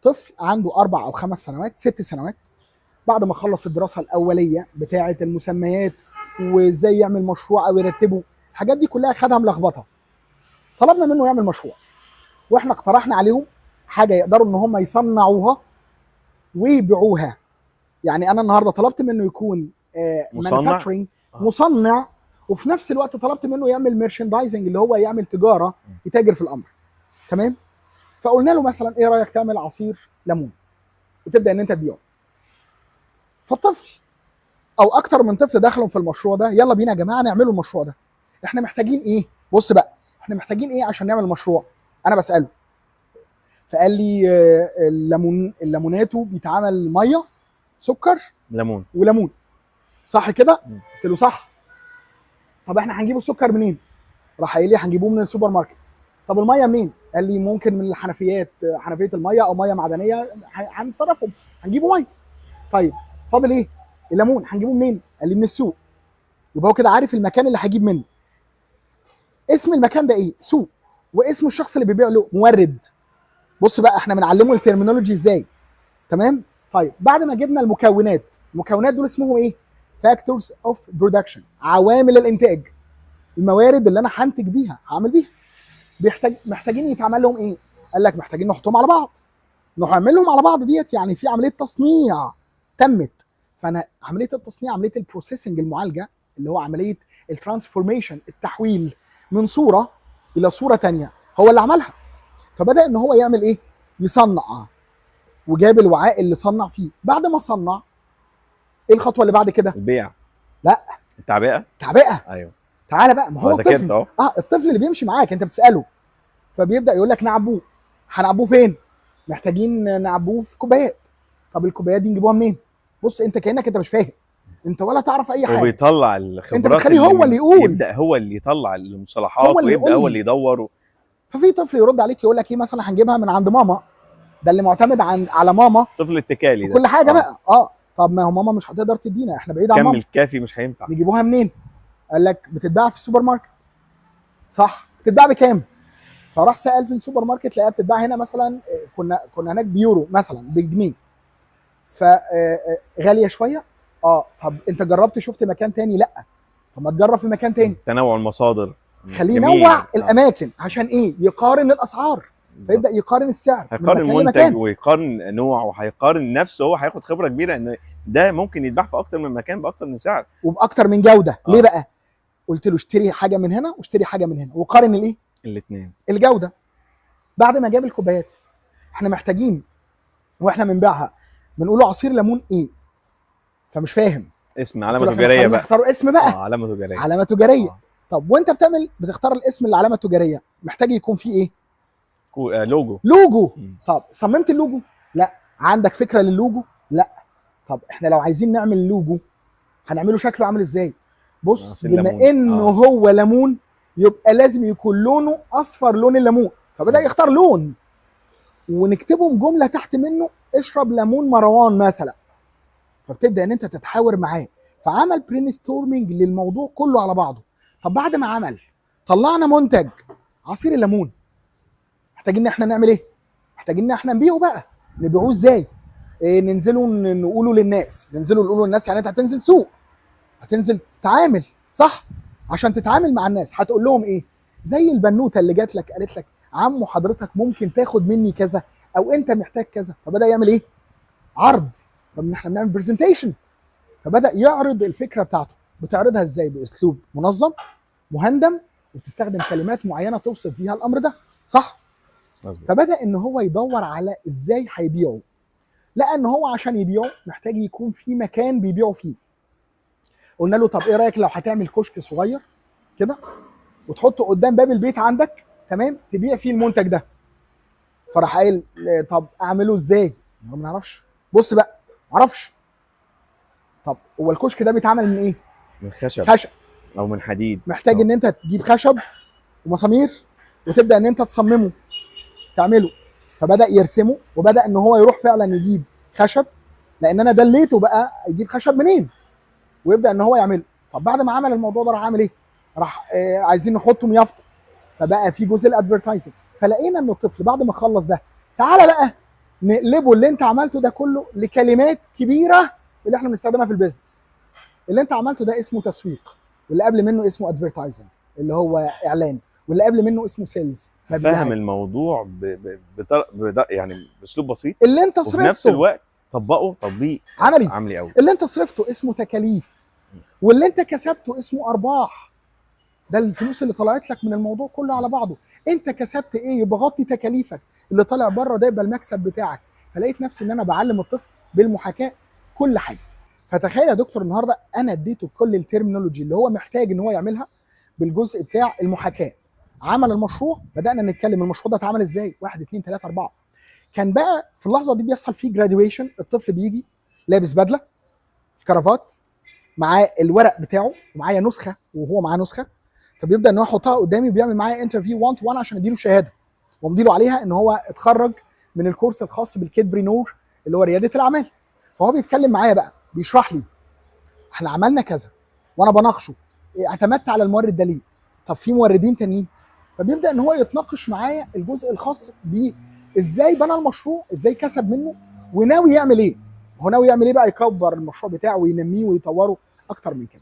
طفل عنده 4 أو 5 سنوات 6 سنوات، بعد ما خلص الدراسه الاوليه بتاعه المسميات وازاي يعمل مشروع او يرتبه، الحاجات دي كلها خدها ملخبطه. طلبنا منه يعمل مشروع، واحنا اقترحنا عليهم حاجه يقدروا ان هم يصنعوها ويبيعوها. يعني انا النهارده طلبت منه يكون مانيفاكتشرنج، مصنع، وفي نفس الوقت طلبت منه يعمل ميرشندايزنج اللي هو يعمل تجاره، يتاجر في الامر. تمام. فقلنا له مثلا ايه رايك تعمل عصير ليمون وتبدا ان انت تبيعه. فالطفل او اكتر من طفل دخلوا في المشروع ده، يلا بينا يا جماعه نعملوا المشروع ده. احنا محتاجين ايه؟ بص بقى، احنا محتاجين ايه عشان نعمل المشروع؟ انا بساله، فقال لي الليموناتو بيتعمل ميه، سكر، ليمون وليمون، صح كده؟ قلت له صح. طب احنا هنجيب السكر منين؟ راح قايل لي هنجيبوه من السوبر ماركت. طب الميه منين؟ قال لي ممكن من الحنفيات، حنفيه الميه او ميه معدنيه هنصرفهم، هنجيبوا ميه. طيب فاضل ايه؟ الليمون هنجيبه منين؟ قال لي من السوق. يبقى هو كده عارف المكان اللي هجيب منه. اسم المكان ده ايه؟ سوق. واسم الشخص اللي بيبيع له مورد. بص بقى احنا بنعلمه الترمينولوجي ازاي. تمام؟ طيب بعد ما جبنا المكونات، المكونات دول اسمهم ايه؟ فاكتورز اوف برودكشن، عوامل الانتاج. الموارد اللي انا هنتج بيها، هعمل بيها. محتاجين يتعمل لهم ايه؟ قال لك محتاجين نحطهم على بعض. نعملهم على بعض ديت يعني في عمليه تصنيع تمت. فانا عمليه التصنيع، عمليه البروسيسنج، المعالجه، اللي هو عمليه الترانسفورميشن، التحويل من صوره الى صوره ثانيه، هو اللي عملها. فبدا ان هو يعمل ايه؟ يصنع. وجاب الوعاء اللي صنع فيه. بعد ما صنع، ايه الخطوه اللي بعد كده؟ البيع. لا، التعبئه. ايوه. تعالى بقى، ما هو الطفل الطفل اللي بيمشي معاك انت بتساله، فبيبدا يقول لك نعبوه. هنعبوه فين؟ محتاجين نعبوه في كوبايات. طب الكوبايات دي نجيبوها منين؟ بص انت كانك انت مش فاهم، انت ولا تعرف اي حاجه. وبيطلع الخبرات، انت بتخليه هو اللي يقول، يبدا هو اللي يطلع المصطلحات، ويبدا هو اللي يدور. ففي طفل يرد عليك يقول لك ايه مثلا؟ هنجيبها من عند ماما. ده اللي معتمد على ماما، طفل اتكالي في كل حاجه بقى. طب ما هو ماما مش هتقدر تدينا، احنا بعيد عن ماما، كم الكافي مش هينفع. نجيبوها منين؟ قال لك بتتباع في السوبر ماركت. صح، بتتباع بكام؟ فراح سال في السوبر ماركت، لقاها بتتباع هنا مثلا، كنا هناك بيورو مثلا، بجنيه. فغاليه شويه. طب انت جربت شفت مكان تاني؟ لا. طب ما تجرب في مكان تاني. تنوع المصادر، خليه ينوع الاماكن عشان ايه؟ يقارن الاسعار. فيبدا يقارن السعر، هيقارن منتج ويقارن نوع، وهيقارن نفسه. هو هياخد خبره كبيره ان ده ممكن يتباع في اكتر من مكان باكتر من سعر وباكتر من جوده. ليه بقى؟ قلت له اشتري حاجه من هنا واشتري حاجه من هنا، وقارن الايه؟ الاثنين. الجوده. بعد ما جاب الكوبايات، احنا محتاجين واحنا بنبيعها بنقول له عصير ليمون ايه؟ فمش فاهم. اسم، علامه تجاريه بقى. اختاروا اسم بقى. علامه تجاريه. علامه تجاريه. طب وانت بتختار الاسم اللي علامه تجاريه، محتاج يكون فيه ايه؟ لوجو. طب صممت اللوجو؟ لا. عندك فكره للوجو؟ لا. طب احنا لو عايزين نعمل لوجو هنعمله شكله عامل ازاي؟ بص، بما انه هو ليمون يبقى لازم يكون لونه اصفر، لون الليمون. فبدا يختار لون، ونكتبهم جمله تحت منه: اشرب ليمون مروان مثلا. فبتبدا ان انت تتحاور معاه. فعمل برين ستورمنج للموضوع كله على بعضه. طب بعد ما عمل، طلعنا منتج عصير الليمون، محتاجين ان احنا نعمل ايه؟ محتاجين ان احنا نبيعه بقى. نبيعوه ازاي؟ ننزلوا نقولوا للناس، نقولوا للناس. يعني انت هتنزل سوق، هتنزل تتعامل، صح؟ عشان تتعامل مع الناس هتقول لهم ايه؟ زي البنوته اللي جات لك قالت لك عمو حضرتك ممكن تاخد مني كذا، او انت محتاج كذا. فبدا يعمل ايه؟ عرض. فاحنا بنعمل برزنتيشن. فبدا يعرض الفكره بتاعته. بتعرضها ازاي؟ باسلوب منظم مهندم، وبتستخدم كلمات معينه توصف بيها الامر ده، صح؟ فبدا ان هو يدور على ازاي هيبيعه. لقى ان هو عشان يبيعه محتاج يكون في مكان بيبيعوا فيه. قلنا له طب ايه رايك لو هتعمل كشك صغير كده وتحطه قدام باب البيت عندك، تمام، تبيع فيه المنتج ده. فراح قايل طب اعمله ازاي؟ ما نعرفش. بص بقى، معرفش. طب هو الكشك ده بيتعمل من ايه؟ من خشب او من حديد. محتاج ان انت تجيب خشب ومسامير وتبدا ان انت تصممه، تعمله. فبدا يرسمه، وبدا ان هو يروح فعلا يجيب خشب، لان انا دليته بقى يجيب خشب منين، ويبدا ان هو يعمله. طب بعد ما عمل الموضوع ده راح عامل ايه؟ راح عايزين نحطه يافطه. فبقى في جزء الادفرتايزنج. فلقينا ان الطفل بعد ما خلص ده، تعالى بقى نقلبه اللي انت عملته ده كله لكلمات كبيره اللي احنا بنستخدمها في البيزنس. اللي انت عملته ده اسمه تسويق، واللي قبل منه اسمه ادفرتايزنج اللي هو اعلان، واللي قبل منه اسمه سيلز فاهم الموضوع يعني باسلوب بسيط، اللي انت وفي نفس صرفته الوقت طبقه تطبيق عملي. عملي قوي. اللي انت صرفته اسمه تكاليف، واللي انت كسبته اسمه ارباح. ده الفلوس اللي طلعت لك من الموضوع كله على بعضه. انت كسبت ايه؟ يبقى غطي تكاليفك، اللي طالع بره ده يبقى المكسب بتاعك. فلقيت نفسي ان انا بعلم الطفل بالمحاكاه كل حاجه. فتخيل يا دكتور النهارده انا اديته كل الترمينولوجي اللي هو محتاج ان هو يعملها بالجزء بتاع المحاكاه. عمل المشروع، بدانا نتكلم المشروع ده اتعمل ازاي، 1 2 3 4. كان بقى في اللحظه دي بيحصل فيه جراديويشن. الطفل بيجي لابس بدله، كرافات، معاه الورق بتاعه، ومعايا نسخه وهو معاه نسخه. فبيبدا ان هو يحطها قدامي وبيعمل معايا انترفيو 1 تو 1 عشان اديله شهاده، وامضي له عليها ان هو اتخرج من الكورس الخاص بالكيدبرينور اللي هو رياده الاعمال. فهو بيتكلم معايا بقى، بيشرح لي احنا عملنا كذا، وانا بناقشه اعتمدت على المورد ده ليه؟ طب في موردين تانيين. فبيبدا ان هو يتناقش معايا الجزء الخاص ب ازاي بنى المشروع، ازاي كسب منه، وناوي يعمل ايه. هو ناوي يعمل ايه بقى؟ يكبر المشروع بتاعه وينميه ويطوره اكتر من كده.